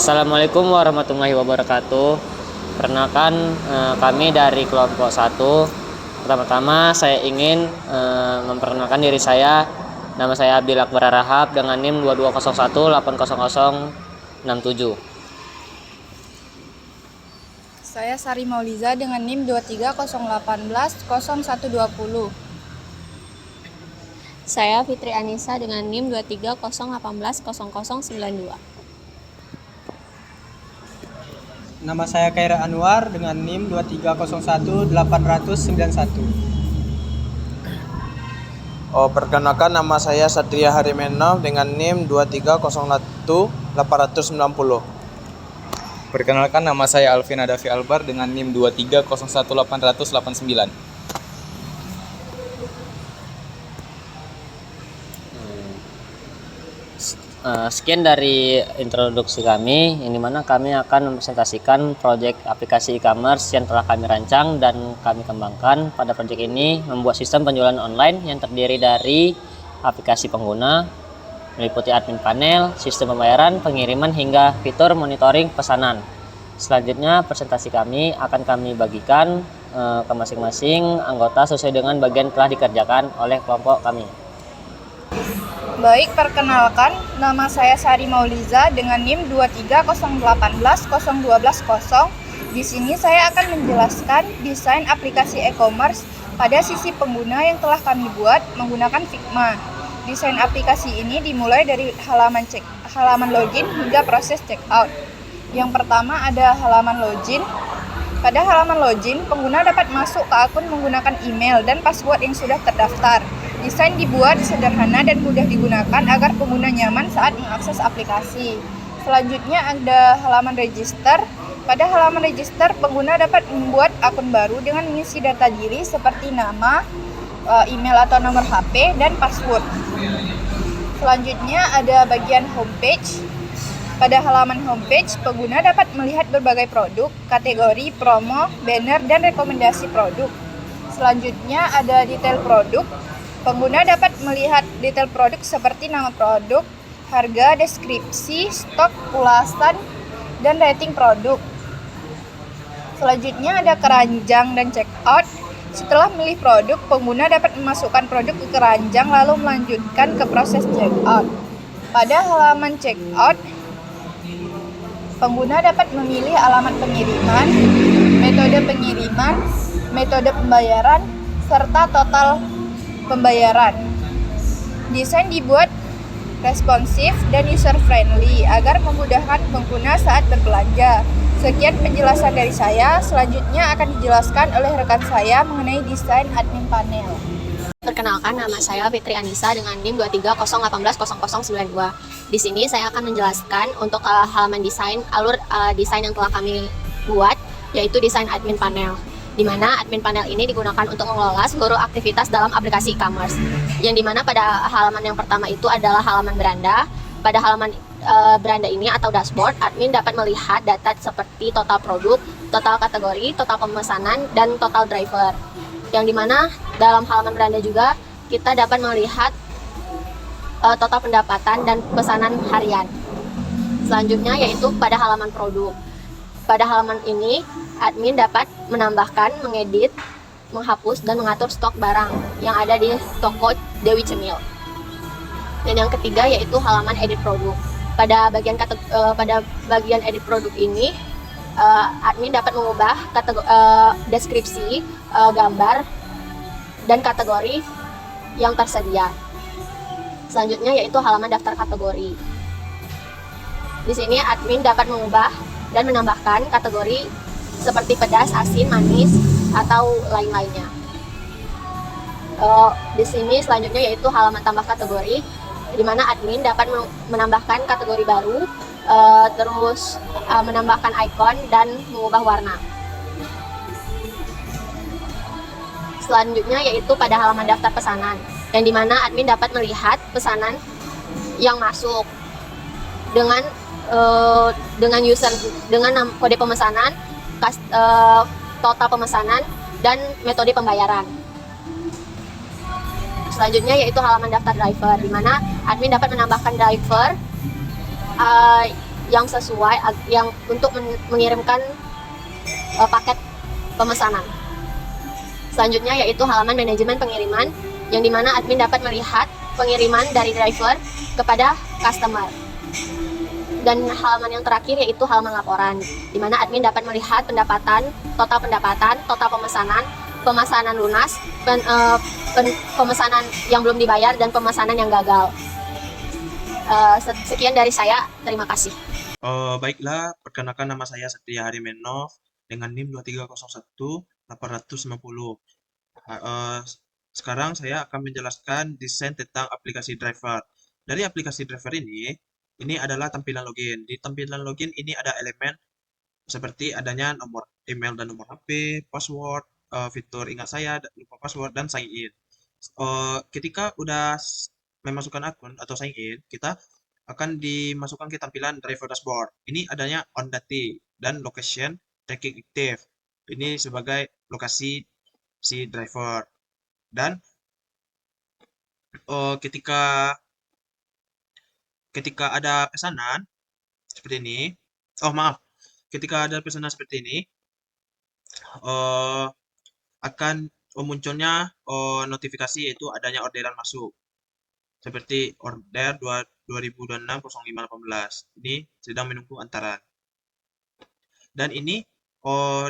Assalamualaikum warahmatullahi wabarakatuh. Perkenalkan, kami dari kelompok 1. Pertama-tama saya ingin memperkenalkan diri saya. Nama saya Abdil Akbar Rahab dengan NIM 2201800067. Saya Sari Mauliza dengan NIM 230180120. Saya Fitri Anissa dengan NIM 230180092. Nama saya Khaira Anwar dengan NIM 2301891. Perkenalkan, nama saya Satria Harimenov dengan NIM 2301890. Perkenalkan, nama saya Alvin Adafi Albar dengan NIM 2301889. Sekian dari introduksi kami, yang dimana kami akan mempresentasikan proyek aplikasi e-commerce yang telah kami rancang dan kami kembangkan. Pada proyek ini membuat sistem penjualan online yang terdiri dari aplikasi pengguna, meliputi admin panel, sistem pembayaran, pengiriman, hingga fitur monitoring pesanan. Selanjutnya presentasi kami akan kami bagikan ke masing-masing anggota sesuai dengan bagian telah dikerjakan oleh kelompok kami. Baik, perkenalkan, nama saya Sari Mauliza dengan NIM 230180120. Di sini saya akan menjelaskan desain aplikasi e-commerce pada sisi pengguna yang telah kami buat menggunakan Figma. Desain aplikasi ini dimulai dari halaman login hingga proses checkout. Yang pertama ada halaman login. Pada halaman login, pengguna dapat masuk ke akun menggunakan email dan password yang sudah terdaftar. Desain dibuat sederhana dan mudah digunakan agar pengguna nyaman saat mengakses aplikasi. Selanjutnya ada halaman register. Pada halaman register, pengguna dapat membuat akun baru dengan mengisi data diri seperti nama, email atau nomor HP, dan password. Selanjutnya ada bagian homepage. Pada halaman homepage, pengguna dapat melihat berbagai produk, kategori, promo, banner, dan rekomendasi produk. Selanjutnya ada detail produk. Pengguna dapat melihat detail produk seperti nama produk, harga, deskripsi, stok, ulasan, dan rating produk. Selanjutnya ada keranjang dan checkout. Setelah memilih produk, pengguna dapat memasukkan produk ke keranjang lalu melanjutkan ke proses checkout. Pada halaman checkout, pengguna dapat memilih alamat pengiriman, metode pembayaran, serta total pembayaran. Desain dibuat responsif dan user-friendly agar memudahkan pengguna saat berbelanja. Sekian penjelasan dari saya, selanjutnya akan dijelaskan oleh rekan saya mengenai desain admin panel. Perkenalkan, nama saya Fitri Anissa dengan NIM 230180092. Di sini saya akan menjelaskan untuk halaman desain, alur desain yang telah kami buat, yaitu desain admin panel, di mana admin panel ini digunakan untuk mengelola seluruh aktivitas dalam aplikasi e-commerce. Yang dimana pada halaman yang pertama itu adalah halaman beranda. Pada halaman beranda ini atau dashboard, admin dapat melihat data seperti total produk, total kategori, total pemesanan, dan total driver. Yang dimana dalam halaman beranda juga kita dapat melihat total pendapatan dan pesanan harian. Selanjutnya yaitu pada halaman produk. Pada halaman ini, admin dapat menambahkan, mengedit, menghapus, dan mengatur stok barang yang ada di toko Dewi Cemil. Dan yang ketiga yaitu halaman edit produk. Pada bagian edit produk ini, admin dapat mengubah deskripsi, gambar, dan kategori yang tersedia. Selanjutnya yaitu halaman daftar kategori. Di sini admin dapat mengubah dan menambahkan kategori seperti pedas, asin, manis, atau lain-lainnya. Di sini selanjutnya yaitu halaman tambah kategori, di mana admin dapat menambahkan kategori baru, terus menambahkan icon dan mengubah warna. Selanjutnya yaitu pada halaman daftar pesanan, yang dimana admin dapat melihat pesanan yang masuk dengan kode pemesanan, total pemesanan, dan metode pembayaran. Selanjutnya yaitu halaman daftar driver, di mana admin dapat menambahkan driver yang sesuai yang untuk mengirimkan paket pemesanan. Selanjutnya yaitu halaman manajemen pengiriman, yang dimana admin dapat melihat pengiriman dari driver kepada customer. Dan halaman yang terakhir yaitu halaman laporan, di mana admin dapat melihat pendapatan, total pemesanan lunas, pemesanan yang belum dibayar, dan pemesanan yang gagal. Sekian dari saya, terima kasih. Baiklah, perkenalkan nama saya Satria Harimenov dengan NIM 2301850. Sekarang saya akan menjelaskan desain tentang aplikasi driver. Dari aplikasi driver ini adalah tampilan login. Di tampilan login ini ada elemen seperti adanya nomor email dan nomor HP, password, fitur ingat saya, lupa password, dan sign in. Ketika udah memasukkan akun atau sign in, kita akan dimasukkan ke tampilan driver dashboard. Ini adanya on date dan location tracking active. Ini sebagai lokasi si driver. Dan ketika ada pesanan seperti ini, ketika ada pesanan seperti ini, akan munculnya notifikasi yaitu adanya orderan masuk. Seperti order 2026-0518. Ini sedang menunggu antaran. Dan ini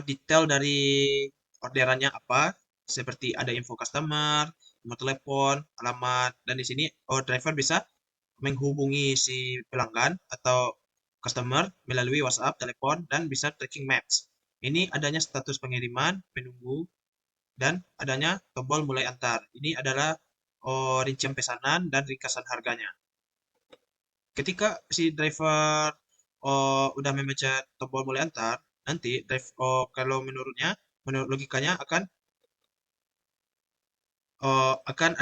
detail dari orderannya apa, seperti ada info customer, nomor telepon, alamat, dan di sini driver bisa menghubungi si pelanggan atau customer melalui WhatsApp, telepon, dan bisa tracking maps. Ini adanya status pengiriman, menunggu, dan adanya tombol mulai antar. Ini adalah rincian pesanan dan ringkasan harganya. Ketika si driver udah memencet tombol mulai antar, nanti kalau menurut logikanya akan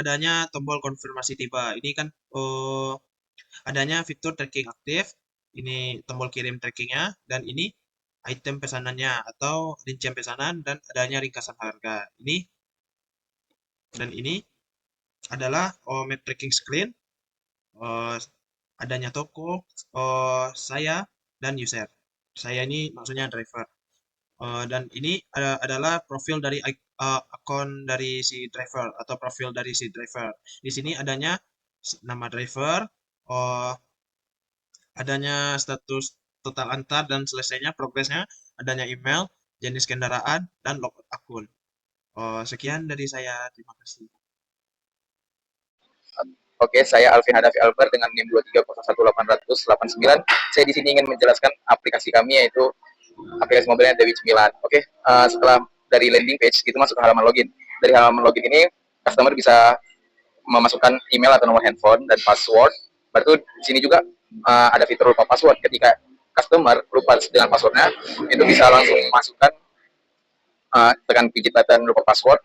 adanya tombol konfirmasi tiba. Ini kan adanya fitur tracking aktif, ini tombol kirim trackingnya, dan ini item pesanannya atau rincian pesanan dan adanya ringkasan harga. Ini adalah map tracking screen, adanya toko, saya, dan user. Saya ini maksudnya driver. Dan ini adalah profil dari akun dari si driver atau profil dari si driver. Di sini adanya nama driver, adanya status total antar dan selesainya, progresnya, adanya email, jenis kendaraan, dan logout akun. Sekian dari saya, terima kasih. Oke, saya Alvin Hadafi Albert dengan NIM 2301889. Saya di sini ingin menjelaskan aplikasi kami, yaitu aplikasi mobilnya Dewi 9. Oke, setelah dari landing page itu masuk ke halaman login. Dari halaman login ini customer bisa memasukkan email atau nomor handphone dan password. Berarti di sini juga ada fitur lupa password. Ketika customer lupa dengan passwordnya, itu bisa langsung masukkan tekan pijit button lupa password.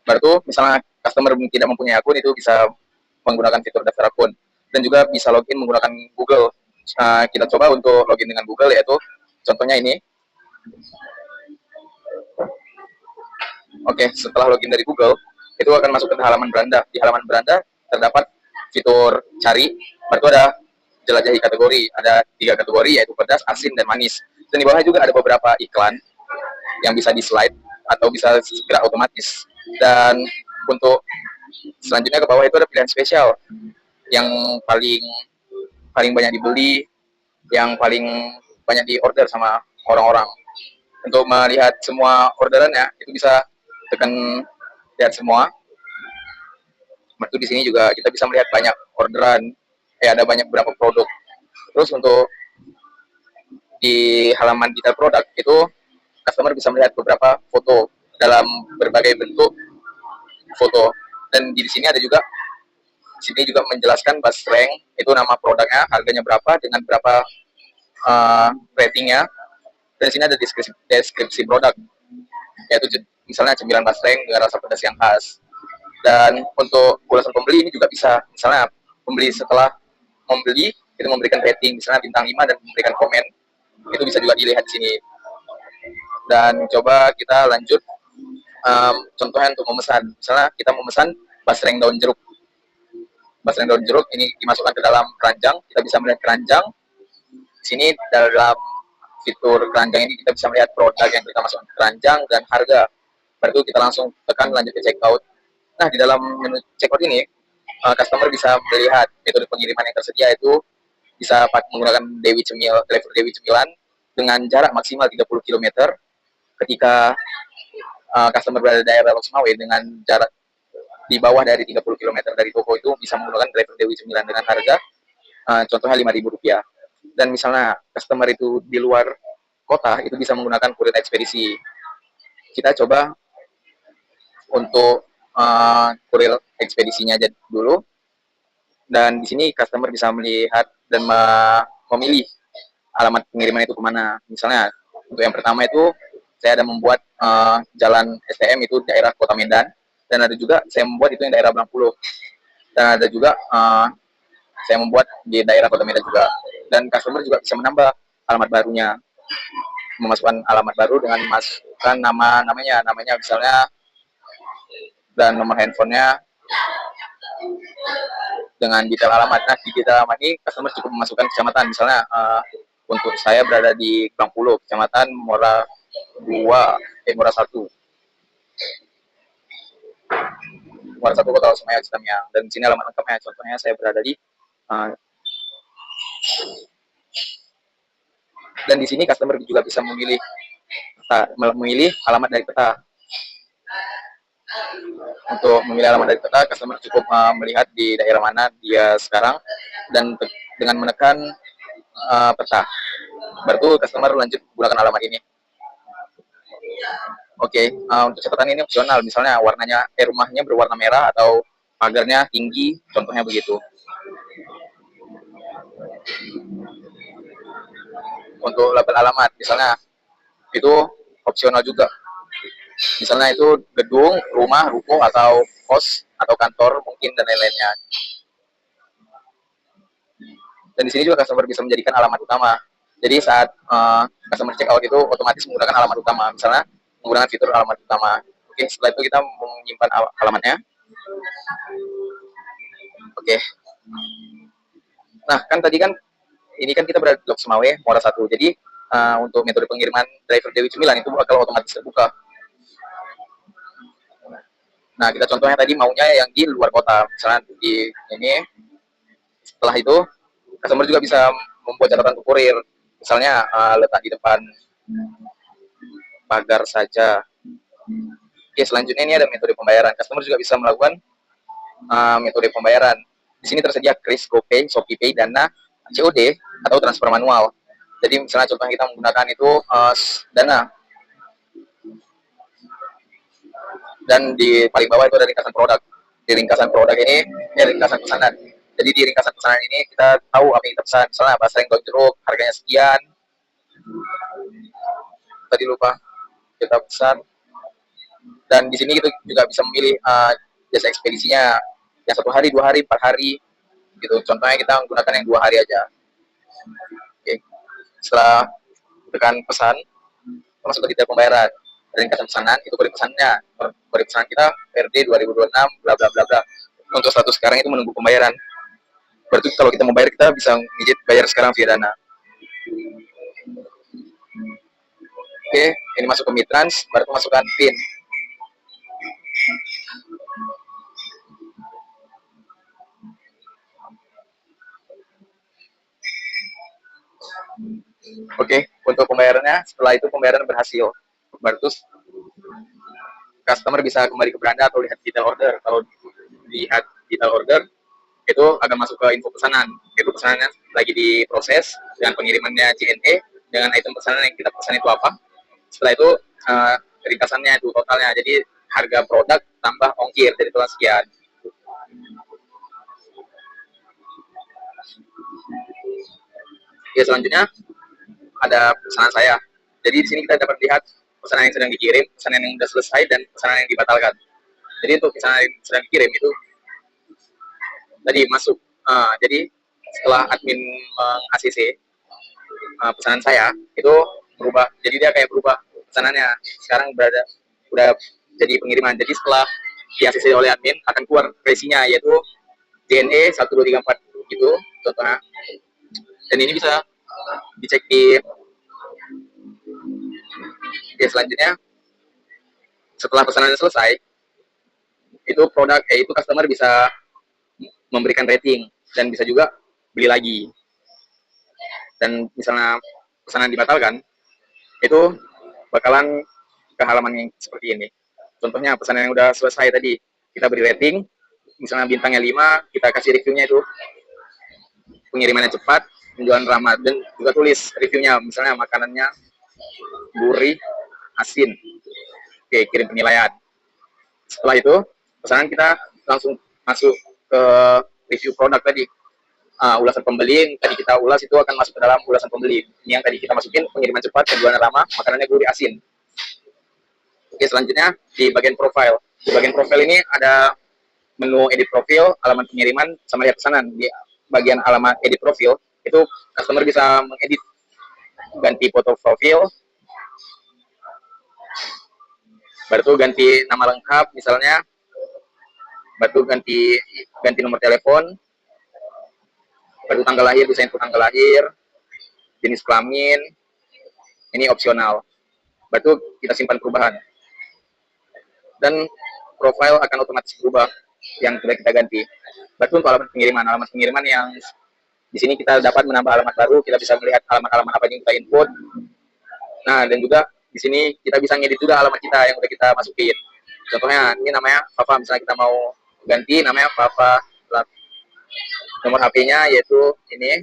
Baru misalnya customer tidak mempunyai akun, itu bisa menggunakan fitur daftar akun, dan juga bisa login menggunakan Google. Kita coba untuk login dengan Google, yaitu contohnya ini. Oke, setelah login dari Google, itu akan masuk ke halaman beranda. Di halaman beranda terdapat fitur cari, baru ada jelajahi kategori. Ada 3 kategori, yaitu pedas, asin, dan manis. Dan di bawahnya juga ada beberapa iklan yang bisa di slide atau bisa segera otomatis. Dan untuk selanjutnya ke bawah itu ada pilihan spesial yang paling banyak dibeli, yang paling banyak di order sama orang-orang. Untuk melihat semua orderannya, itu bisa tekan lihat semua. Waktu di sini juga kita bisa melihat banyak orderan, ada banyak beberapa produk. Terus untuk di halaman detail produk itu customer bisa melihat beberapa foto dalam berbagai bentuk foto. Dan di sini ada juga, sini juga menjelaskan bus rank, itu nama produknya, harganya berapa, dengan berapa ratingnya. Dan di sini ada deskripsi produk, yaitu misalnya cemilan bus rank dengan rasa pedas yang khas. Dan untuk ulasan pembeli ini juga bisa, misalnya pembeli setelah membeli itu memberikan rating, misalnya bintang 5 dan memberikan komen, itu bisa juga dilihat di sini. Dan coba kita lanjut. Contohnya untuk memesan, misalnya kita memesan basreng daun jeruk. Basreng daun jeruk ini dimasukkan ke dalam keranjang, kita bisa melihat keranjang, Di sini dalam fitur keranjang ini kita bisa melihat produk yang kita masukkan ke keranjang dan harga. Baru kita langsung tekan lanjut ke checkout. Nah, di dalam menu checkout ini, customer bisa melihat metode pengiriman yang tersedia, itu bisa menggunakan driver Dewi Cemilan dengan jarak maksimal 30 km. Ketika customer berada di daerah Losmawe dengan jarak di bawah dari 30 km dari toko, itu bisa menggunakan driver Dewi Cemilan dengan harga contohnya Rp5.000. Dan misalnya customer itu di luar kota, itu bisa menggunakan kurir ekspedisi. Kita coba untuk kurir ekspedisinya aja dulu. Dan di sini customer bisa melihat dan memilih alamat pengiriman itu kemana. Misalnya untuk yang pertama itu saya ada membuat jalan STM itu daerah Kota Medan, dan ada juga saya membuat itu yang daerah Bangpuluh, dan ada juga saya membuat di daerah Kota Medan juga. Dan customer juga bisa menambah alamat barunya, memasukkan alamat baru dengan memasukkan namanya misalnya, dan nomor handphonenya dengan detail alamat. Nah, di detail alamat ini customer cukup memasukkan kecamatan. Misalnya untuk saya berada di Bangpuluh, kecamatan Muara 1, Kota Losmawe sistemnya. Dan di sini alamat lengkapnya. Contohnya saya berada di dan di sini customer juga bisa memilih alamat dari peta. Untuk memilih alamat dari peta, customer cukup melihat di daerah mana dia sekarang, dan dengan menekan peta, baru customer lanjut menggunakan alamat ini. Oke, untuk catatan ini opsional, misalnya rumahnya berwarna merah atau pagarnya tinggi, contohnya begitu. Untuk label alamat, misalnya itu opsional juga. Misalnya itu gedung, rumah, ruko, atau kos, atau kantor mungkin, dan lain-lainnya. Dan di sini juga customer bisa menjadikan alamat utama. Jadi saat customer check out itu otomatis menggunakan alamat utama. Misalnya menggunakan fitur alamat utama. Oke, setelah itu kita menyimpan alamatnya. Oke. Nah, kan tadi kan ini kan kita berada di Losmawe, Muara 1. Jadi untuk metode pengiriman driver Dewi Cemilan itu bakal otomatis terbuka. Nah, kita contohnya tadi maunya yang di luar kota, misalnya di ini. Setelah itu, customer juga bisa membuat catatan untuk kurir. Misalnya letak di depan pagar saja. Oke, selanjutnya ini ada metode pembayaran. Customer juga bisa melakukan metode pembayaran. Di sini tersedia Kris, GoPay, ShopeePay, Dana, COD, atau transfer manual. Jadi misalnya contohnya kita menggunakan itu Dana. Dan di paling bawah itu ada ringkasan produk. Di ringkasan produk ini ringkasan pesanan. Jadi di ringkasan pesanan ini kita tahu apa yang kita pesan. Misalnya basreng daun jeruk, harganya sekian. Tadi lupa kita pesan. Dan di sini kita juga bisa memilih jasa ekspedisinya yang 1 hari, 2 hari, 4 hari. Gitu. Contohnya kita menggunakan yang 2 hari aja. Oke. Setelah tekan pesan, masuk ke detail pembayaran. Ringkasan pesanan, itu kode pesannya. Kode pesanan kita RD 2026, bla bla bla bla. Untuk status sekarang itu menunggu pembayaran. Berarti kalau kita mau bayar, kita bisa ngijit bayar sekarang via Dana. Oke, ini masuk ke Mitrans, baru masukkan PIN. Oke, untuk pembayarannya, setelah itu pembayaran berhasil. Baru customer bisa kembali ke beranda atau lihat detail order. Kalau lihat detail order, itu akan masuk ke info pesanan. Itu pesanannya lagi diproses dengan pengirimannya JNE dengan item pesanan yang kita pesan itu apa. Setelah itu ringkasannya itu totalnya. Jadi harga produk tambah ongkir dari total sekian. Ya, selanjutnya ada pesanan saya. Jadi di sini kita dapat lihat pesanan yang sedang dikirim, pesanan yang sudah selesai, dan pesanan yang dibatalkan. Jadi untuk pesanan yang sedang dikirim itu tadi masuk. Jadi setelah admin meng-ACC pesanan saya itu berubah. Jadi dia kayak berubah pesanannya. Sekarang udah jadi pengiriman. Jadi setelah di-ACC oleh admin akan keluar resinya, yaitu JNE 1234 gitu contohnya. Dan ini bisa dicek di selanjutnya. Setelah pesanan selesai, itu itu customer bisa memberikan rating dan bisa juga beli lagi. Dan misalnya pesanan dibatalkan, itu bakalan ke halaman yang seperti ini. Contohnya pesanan yang udah selesai tadi, kita beri rating, misalnya bintangnya 5, kita kasih reviewnya itu pengirimannya cepat, penjualan ramah, dan juga tulis reviewnya, misalnya makanannya gurih, asin. Oke, kirim penilaian. Setelah itu, pesanan kita langsung masuk ke review produk tadi. Ulasan pembeli yang tadi kita ulas itu akan masuk ke dalam ulasan pembeli. Ini yang tadi kita masukin, pengiriman cepat, penjualan ramah, makanannya gurih, asin. Oke, selanjutnya di bagian profile. Di bagian profile ini ada menu edit profil, alamat pengiriman, sama lihat pesanan. Di bagian alamat edit profil, itu customer bisa mengedit, ganti foto profil, baru ganti nama lengkap misalnya, baru ganti nomor telepon, baru tanggal lahir, bisa info tanggal lahir, jenis kelamin, ini opsional. Baru kita simpan perubahan. Dan profile akan otomatis berubah yang sudah kita ganti. Baru untuk alamat pengiriman yang di sini kita dapat menambah alamat baru, kita bisa melihat alamat-alamat apa yang kita input. Nah, dan juga di sini kita bisa ngedit juga alamat kita yang udah kita masukin. Contohnya ini namanya Papa, misalnya kita mau ganti namanya Papa, nomor HP-nya yaitu ini.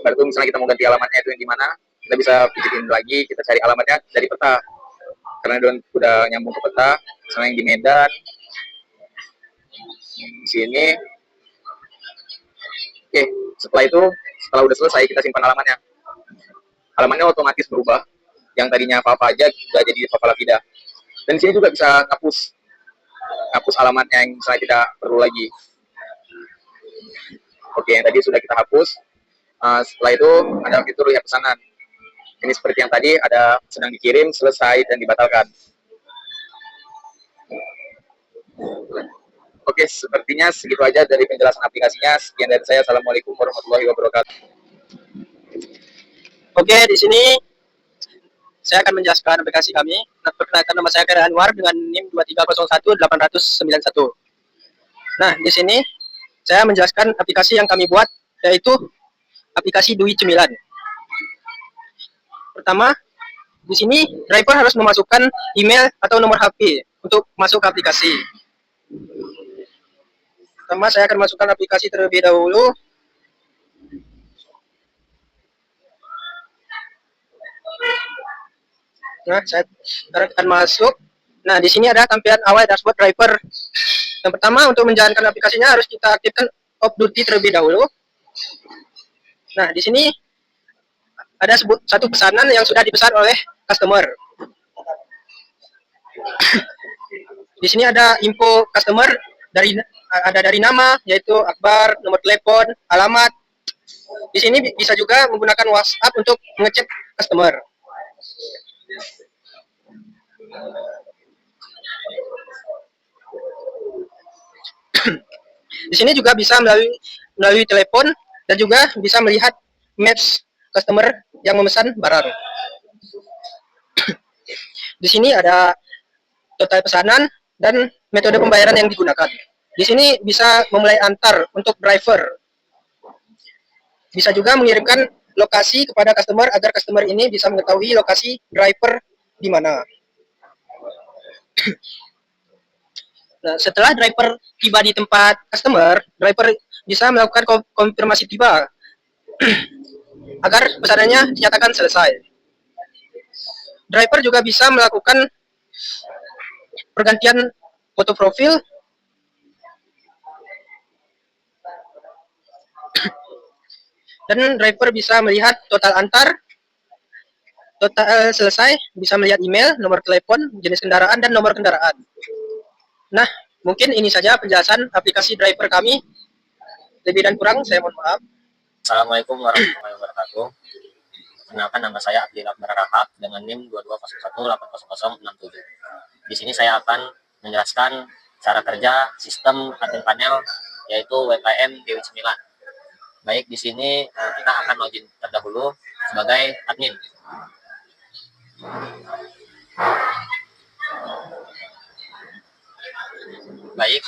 Baru misalnya kita mau ganti alamatnya itu yang di mana, kita bisa pikirin lagi, kita cari alamatnya dari peta. Karena udah nyambung ke peta, misalnya yang di Medan. Di sini. Oke, setelah udah selesai kita simpan alamatnya. Alamatnya otomatis berubah. Yang tadinya Papa aja udah jadi Papa Lavida. Dan di sini juga bisa hapus alamatnya yang misalnya tidak perlu lagi. Oke, yang tadi sudah kita hapus. Setelah itu ada fitur lihat pesanan. Ini seperti yang tadi, ada sedang dikirim, selesai, dan dibatalkan. Oke, sepertinya segitu aja dari penjelasan aplikasinya. Sekian dari saya. Assalamualaikum warahmatullahi wabarakatuh. Oke, di sini saya akan menjelaskan aplikasi kami. Perkenalkan, nama saya Khairil Anwar dengan NIM 2301891. Nah, di sini saya menjelaskan aplikasi yang kami buat, yaitu aplikasi Dwi Cemilan. Pertama, di sini driver harus memasukkan email atau nomor HP untuk masuk ke aplikasi. Pertama, saya akan masukkan aplikasi terlebih dahulu. Nah, saya akan masuk. Nah, di sini ada tampilan awal dashboard driver. Yang pertama, untuk menjalankan aplikasinya harus kita aktifkan off duty terlebih dahulu. Nah, di sini ada satu pesanan yang sudah dipesan oleh customer. Di sini ada info customer dari nama, yaitu Akbar, nomor telepon, alamat. Di sini bisa juga menggunakan WhatsApp untuk mengecek customer. Di sini juga bisa melalui telepon dan juga bisa melihat maps customer yang memesan barang. Di sini ada total pesanan dan metode pembayaran yang digunakan. Di sini bisa memulai antar untuk driver. Bisa juga mengirimkan lokasi kepada customer agar customer ini bisa mengetahui lokasi driver di mana. Nah, setelah driver tiba di tempat customer, driver bisa melakukan konfirmasi tiba agar pesanannya dinyatakan selesai. Driver juga bisa melakukan pergantian foto profil dan driver bisa melihat total antar, total selesai, bisa melihat email, nomor telepon, jenis kendaraan, dan nomor kendaraan. Nah, mungkin ini saja penjelasan aplikasi driver kami. Lebih dan kurang saya mohon maaf. Assalamualaikum warahmatullahi wabarakatuh. Perkenalkan, nama saya Abdil Akbar Rahab dengan NIM 2201800067. Di sini saya akan menjelaskan cara kerja sistem admin panel, yaitu WPM Dewi 9. Baik, di sini kita akan login terdahulu sebagai admin. Baik,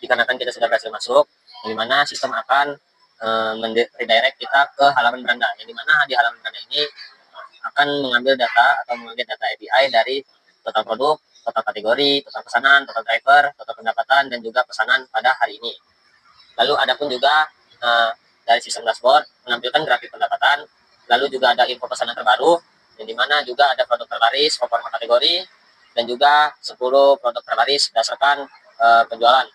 dikarenakan kita sudah berhasil masuk, di mana sistem akan redirect kita ke halaman beranda. Yang dimana di halaman beranda ini akan mengambil data atau mengambil data API dari total produk, total kategori, total pesanan, total driver, total pendapatan, dan juga pesanan pada hari ini. Lalu ada pun juga dari sistem dashboard menampilkan grafik pendapatan, lalu juga ada info pesanan terbaru, yang dimana juga ada produk terlaris, performa kategori, dan juga 10 produk terlaris berdasarkan penjualan.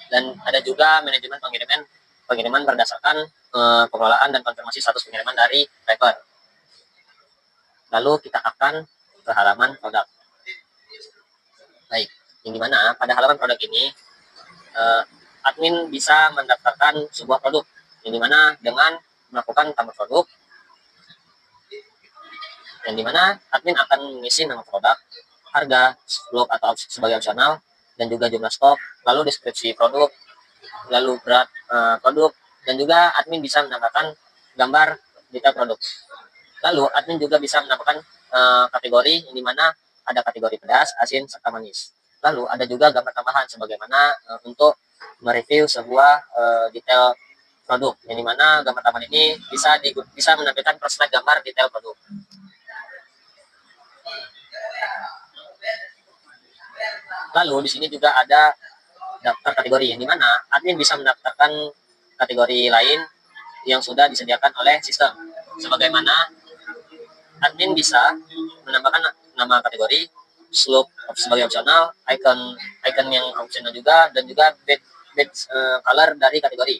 Dan ada juga manajemen pengiriman berdasarkan pengelolaan dan konfirmasi status pengiriman dari driver. Lalu kita akan ke halaman produk. Baik, yang dimana pada halaman produk ini admin bisa mendaftarkan sebuah produk, yang dimana dengan melakukan tambah produk, yang dimana admin akan mengisi nama produk, harga, blok atau sebagai opsional, dan juga jumlah stok, lalu deskripsi produk, lalu berat produk, dan juga admin bisa menambahkan gambar detail produk. Lalu admin juga bisa menambahkan kategori, yang dimana ada kategori pedas, asin, serta manis. Lalu ada juga gambar tambahan sebagaimana untuk mereview sebuah detail produk, yang dimana gambar tambahan ini bisa menampilkan per slide gambar detail produk. Lalu di sini juga ada daftar kategori, yang dimana admin bisa mendaftarkan kategori lain yang sudah disediakan oleh sistem. Sebagaimana admin bisa menambahkan nama kategori, slope sebagai opsional, icon yang opsional juga, dan juga badge color dari kategori.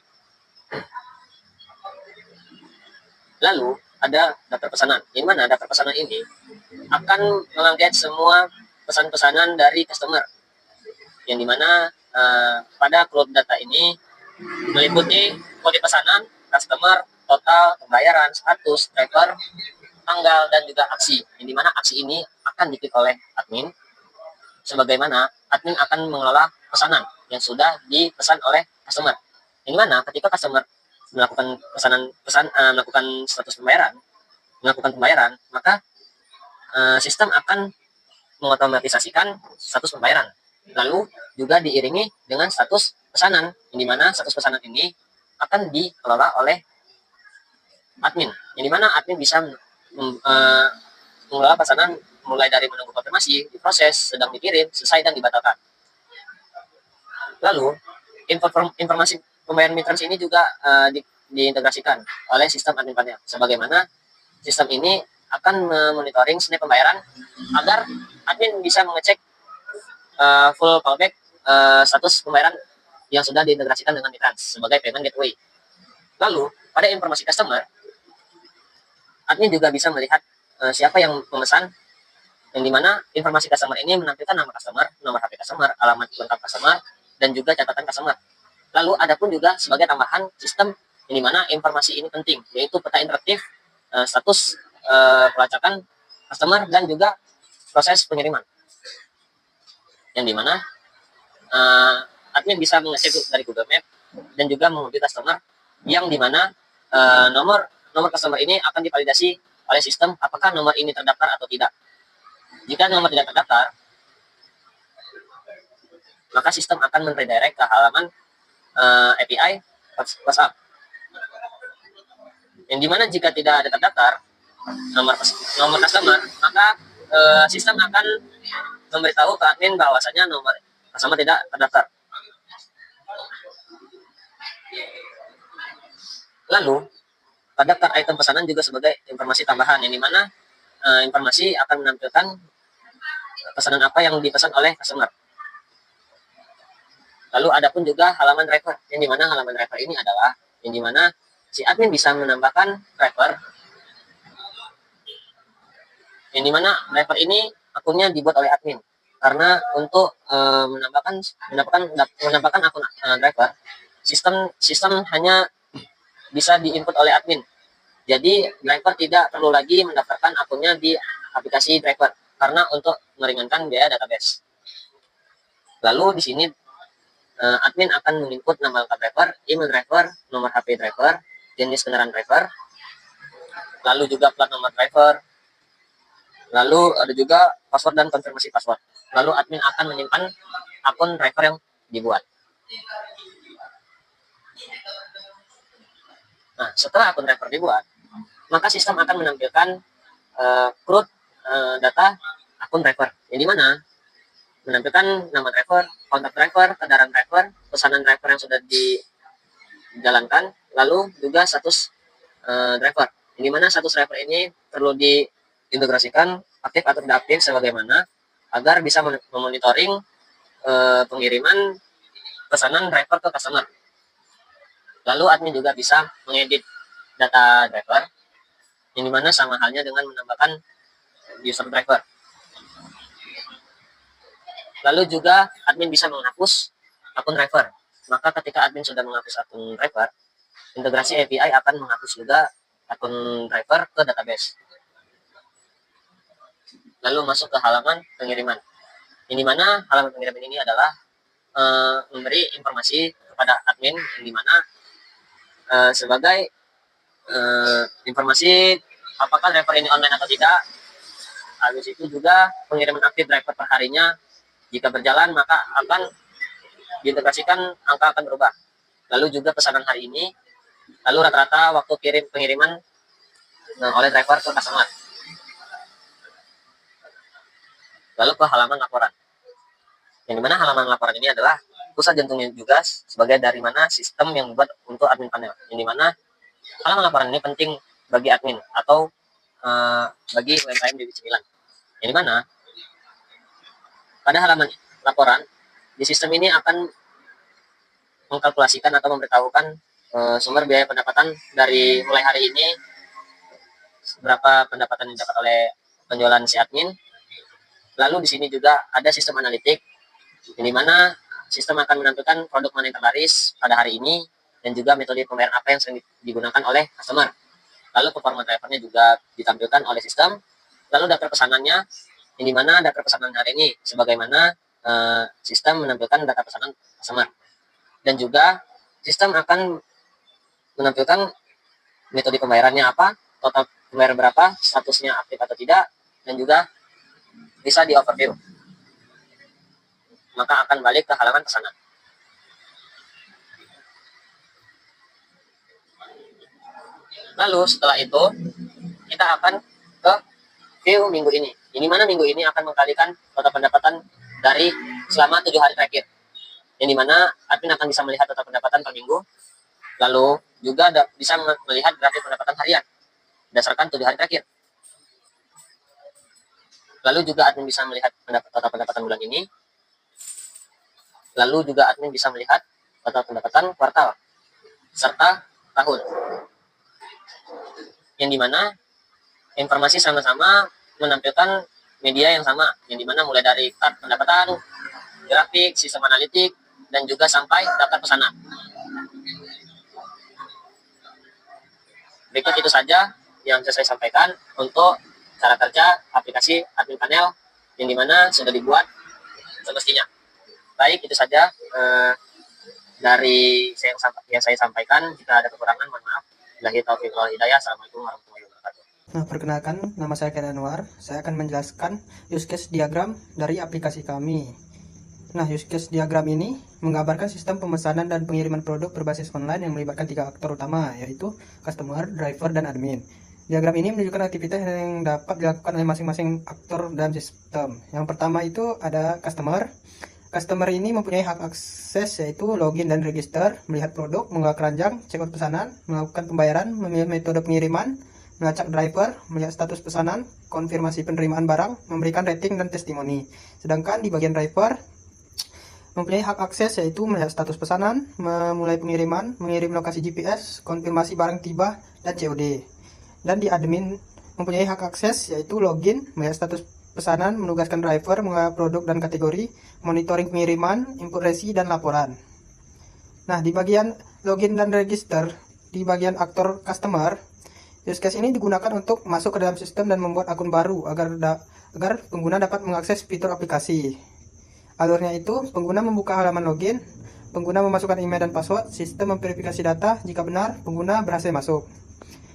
Lalu ada daftar pesanan, di mana daftar pesanan ini akan mengangkat semua pesan-pesanan dari customer, yang dimana pada cloud data ini meliputi kode pesanan, customer, total, pembayaran, status, driver, tanggal, dan juga aksi, yang dimana aksi ini akan diklik oleh admin, sebagaimana admin akan mengelola pesanan yang sudah dipesan oleh customer, yang dimana ketika customer melakukan melakukan melakukan pembayaran, maka sistem akan mengotomatisasikan status pembayaran, lalu juga diiringi dengan status pesanan, yang dimana status pesanan ini akan dikelola oleh admin, yang dimana admin bisa mengelola pesanan mulai dari menunggu konfirmasi, diproses, sedang dikirim, selesai, dan dibatalkan. Lalu informasi pembayaran mitrans ini juga diintegrasikan oleh sistem admin panel, sebagaimana sistem ini akan memonitoring snap pembayaran agar admin bisa mengecek full callback status pembayaran yang sudah diintegrasikan dengan mitrans sebagai payment gateway. Lalu pada informasi customer, admin juga bisa melihat siapa yang memesan, yang dimana informasi customer ini menampilkan nama customer, nomor HP customer, alamat kontak customer, dan juga catatan customer. Lalu ada pun juga sebagai tambahan sistem, yang dimana informasi ini penting, yaitu peta interaktif, status pelacakan customer, dan juga proses pengiriman, yang dimana admin bisa mengecek dari Google Map dan juga mengunduh customer, yang dimana nomor customer ini akan divalidasi oleh sistem apakah nomor ini terdaftar atau tidak. Jika nomor tidak terdaftar, maka sistem akan men-redirect ke halaman API WhatsApp, yang dimana jika tidak ada terdaftar nomor customer, maka sistem akan memberitahu ke admin bahwasanya nomor customer tidak terdaftar. Lalu daftar item pesanan juga sebagai informasi tambahan, yang dimana informasi akan menampilkan pesanan apa yang dipesan oleh customer. Lalu ada pun juga halaman driver, yang dimana halaman driver ini adalah yang dimana si admin bisa menambahkan driver, yang dimana driver ini akunnya dibuat oleh admin, karena untuk menambahkan akun driver, sistem hanya bisa diinput oleh admin. Jadi driver tidak perlu lagi mendaftarkan akunnya di aplikasi driver, karena untuk meringankan biaya database. Lalu di sini admin akan menginput nama lengkap driver, email driver, nomor HP driver, jenis kendaraan driver, lalu juga plat nomor driver, lalu ada juga password dan konfirmasi password. Lalu admin akan menyimpan akun driver yang dibuat. Nah, setelah akun driver dibuat, maka sistem akan menampilkan CRUD data akun driver, yang dimana menampilkan nama driver, kontak driver, kendaraan driver, pesanan driver yang sudah dijalankan, lalu juga status driver, yang dimana status driver ini perlu diintegrasikan aktif atau tidak aktif sebagaimana agar bisa memonitoring pengiriman pesanan driver ke customer. Lalu admin juga bisa mengedit data driver, yang dimana sama halnya dengan menambahkan user driver. Lalu juga admin bisa menghapus akun driver. Maka ketika admin sudah menghapus akun driver, integrasi API akan menghapus juga akun driver ke database. Lalu masuk ke halaman pengiriman. Yang dimana halaman pengiriman ini adalah memberi informasi kepada admin, yang dimana sebagai informasi apakah driver ini online atau tidak. Habis itu juga pengiriman aktif driver per harinya, jika berjalan maka akan diintegrasikan, angka akan berubah. Lalu juga pesanan hari ini, lalu rata-rata waktu pengiriman oleh driver ke customer. Lalu ke halaman laporan, yang dimana halaman laporan ini adalah pusat jantungnya juga sebagai dari mana sistem yang dibuat untuk admin panel, yang dimana halaman laporan ini penting bagi admin atau bagi UMKM Divisi Cemilan, yang dimana pada halaman laporan di sistem ini akan mengkalkulasikan atau memberitahukan sumber biaya pendapatan dari mulai hari ini, berapa pendapatan yang didapat oleh penjualan si admin. Lalu di sini juga ada sistem analitik, yang dimana sistem akan menampilkan produk mana yang terlaris pada hari ini, dan juga metode pembayaran apa yang sering digunakan oleh customer. Lalu performa drivernya juga ditampilkan oleh sistem. Lalu daftar pesanannya, yang dimana daftar pesanan hari ini sebagaimana sistem menampilkan data pesanan customer. Dan juga sistem akan menampilkan metode pembayarannya apa, total pembayaran berapa, statusnya aktif atau tidak, dan juga bisa di overview. Maka akan balik ke halaman pesanan. Lalu setelah itu kita akan ke view minggu ini. Ini mana minggu ini akan mengkalikan total pendapatan dari selama 7 hari terakhir. Yang dimana admin akan bisa melihat total pendapatan per minggu. Lalu juga bisa melihat grafik pendapatan harian berdasarkan 7 hari terakhir. Lalu juga admin bisa melihat total pendapatan bulan ini. Lalu juga admin bisa melihat total pendapatan kuartal serta tahun, yang dimana informasi sama-sama menampilkan media yang sama, yang dimana mulai dari chart pendapatan, grafik, sistem analitik, dan juga sampai daftar pesanan. Berikut itu saja yang bisa saya sampaikan untuk cara kerja aplikasi admin panel, yang dimana sudah dibuat semestinya. Baik, itu saja dari yang saya sampaikan. Jika ada kekurangan, mohon maaf. Billahi taufiq wal hidayah. Assalamualaikum warahmatullahi wabarakatuh. Nah, perkenalkan, nama saya Ken Anwar. Saya akan menjelaskan use case diagram dari aplikasi kami. Nah, use case diagram ini menggambarkan sistem pemesanan dan pengiriman produk berbasis online yang melibatkan 3 aktor utama, yaitu customer, driver, dan admin. Diagram ini menunjukkan aktivitas yang dapat dilakukan oleh masing-masing aktor dalam sistem. Yang pertama itu ada customer. Customer ini mempunyai hak akses, yaitu login dan register, melihat produk, mengunggah keranjang, checkout pesanan, melakukan pembayaran, memilih metode pengiriman, melacak driver, melihat status pesanan, konfirmasi penerimaan barang, memberikan rating dan testimoni. Sedangkan di bagian driver mempunyai hak akses, yaitu melihat status pesanan, memulai pengiriman, mengirim lokasi GPS, konfirmasi barang tiba, dan COD. Dan di admin mempunyai hak akses, yaitu login, melihat status pesanan, menugaskan driver, mengunggah produk dan kategori, monitoring pengiriman, input resi, dan laporan. Nah, di bagian login dan register, di bagian aktor customer, use case ini digunakan untuk masuk ke dalam sistem dan membuat akun baru agar pengguna dapat mengakses fitur aplikasi. Alurnya itu, pengguna membuka halaman login, pengguna memasukkan email dan password, sistem memverifikasi data, jika benar, pengguna berhasil masuk.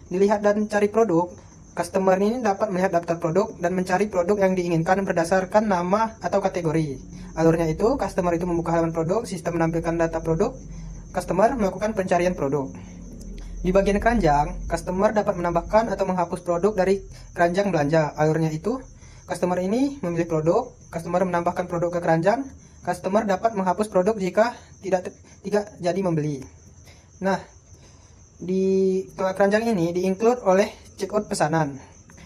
Dilihat dan cari produk, customer ini dapat melihat daftar produk dan mencari produk yang diinginkan berdasarkan nama atau kategori. Alurnya itu, customer itu membuka halaman produk, sistem menampilkan data produk, customer melakukan pencarian produk. Di bagian keranjang, customer dapat menambahkan atau menghapus produk dari keranjang belanja. Alurnya itu, customer ini memilih produk, customer menambahkan produk ke keranjang, customer dapat menghapus produk jika tidak jadi membeli. Nah, di keranjang ini di-include oleh checkout pesanan.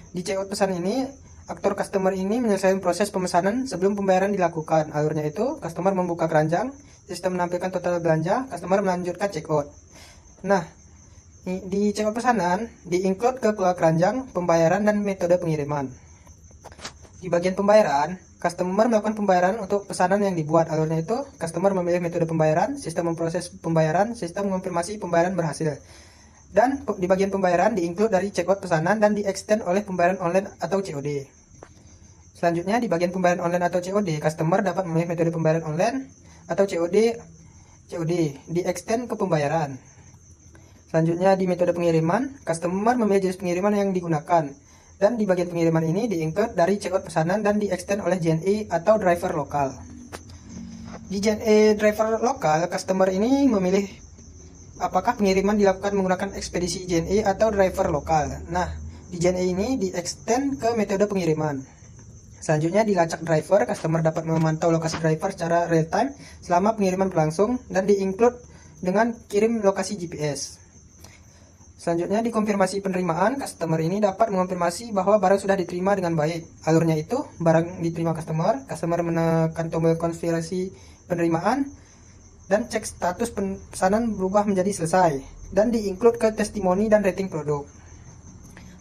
Di checkout pesan ini, aktor customer ini menyelesaikan proses pemesanan sebelum pembayaran dilakukan. Alurnya itu, customer membuka keranjang, sistem menampilkan total belanja, customer melanjutkan checkout. Nah, di checkout pesanan di-include ke keranjang, pembayaran, dan metode pengiriman. Di bagian pembayaran, customer melakukan pembayaran untuk pesanan yang dibuat. Alurnya itu, customer memilih metode pembayaran, sistem memproses pembayaran, sistem mengonfirmasi pembayaran berhasil. Dan di bagian pembayaran di-include dari checkout pesanan dan di-extend oleh pembayaran online atau COD. Selanjutnya, di bagian pembayaran online atau COD, customer dapat memilih metode pembayaran online atau COD di-extend ke pembayaran. Selanjutnya, di metode pengiriman, customer memilih jenis pengiriman yang digunakan. Dan di bagian pengiriman ini di-include dari checkout pesanan dan di-extend oleh JNE atau driver lokal. Di JNE driver lokal, customer ini memilih apakah pengiriman dilakukan menggunakan ekspedisi JNE atau driver lokal. Nah, di JNE ini di-extend ke metode pengiriman. Selanjutnya, di lacak driver, customer dapat memantau lokasi driver secara real time selama pengiriman berlangsung dan di-include dengan kirim lokasi GPS. Selanjutnya, di konfirmasi penerimaan, customer ini dapat mengonfirmasi bahwa barang sudah diterima dengan baik. Alurnya itu, barang diterima customer menekan tombol konfirmasi penerimaan, dan cek status pesanan berubah menjadi selesai, dan di-include ke testimoni dan rating produk.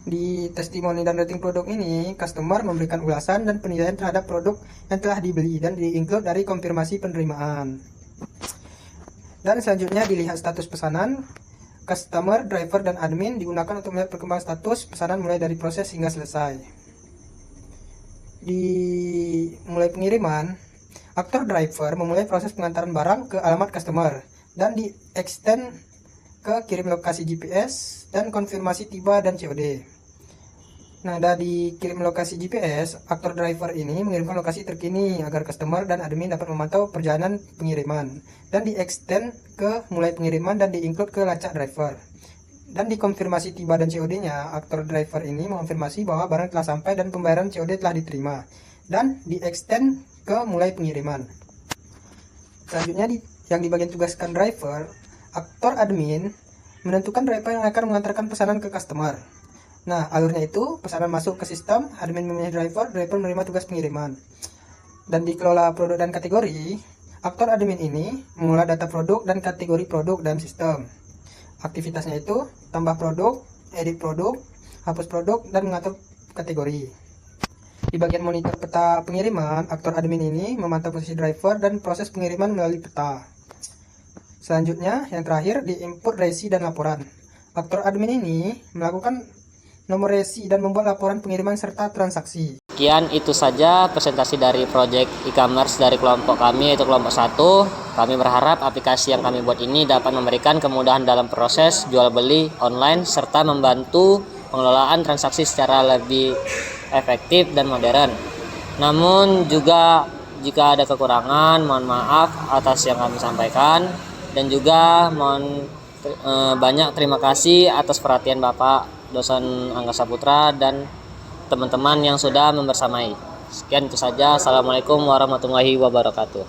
Di testimoni dan rating produk ini, customer memberikan ulasan dan penilaian terhadap produk yang telah dibeli dan di-include dari konfirmasi penerimaan. Dan selanjutnya, dilihat status pesanan. Customer, driver, dan admin digunakan untuk melihat perkembangan status pesanan mulai dari proses hingga selesai. Di mulai pengiriman, aktor driver memulai proses pengantaran barang ke alamat customer dan di-extend ke kirim lokasi GPS dan konfirmasi tiba dan COD. Nah, dari kirim lokasi GPS, aktor driver ini mengirimkan lokasi terkini agar customer dan admin dapat memantau perjalanan pengiriman dan di-extend ke mulai pengiriman dan di-include ke lacak driver. Dan di konfirmasi tiba dan COD-nya, aktor driver ini mengonfirmasi bahwa barang telah sampai dan pembayaran COD telah diterima dan di-extend ke mulai pengiriman. Selanjutnya, yang di bagian tugaskan driver, aktor admin menentukan driver yang akan mengantarkan pesanan ke customer. Nah, alurnya itu, pesanan masuk ke sistem, admin memilih driver menerima tugas pengiriman. Dan dikelola produk dan kategori, aktor admin ini mengolah data produk dan kategori produk dalam sistem. Aktivitasnya itu, tambah produk, edit produk, hapus produk, dan mengatur kategori. Di bagian monitor peta pengiriman, aktor admin ini memantau posisi driver dan proses pengiriman melalui peta. Selanjutnya, yang terakhir, di input resi dan laporan. Aktor admin ini melakukan nomor resi dan membuat laporan pengiriman serta transaksi. Sekian itu saja presentasi dari project e-commerce dari kelompok kami, yaitu kelompok 1. Kami berharap aplikasi yang kami buat ini dapat memberikan kemudahan dalam proses jual beli online serta membantu pengelolaan transaksi secara lebih efektif dan modern. Namun juga jika ada kekurangan, mohon maaf atas yang kami sampaikan, dan juga mohon banyak terima kasih atas perhatian Bapak dosen Angkasa Putra dan teman-teman yang sudah membersamai. Sekian itu saja. Assalamualaikum warahmatullahi wabarakatuh.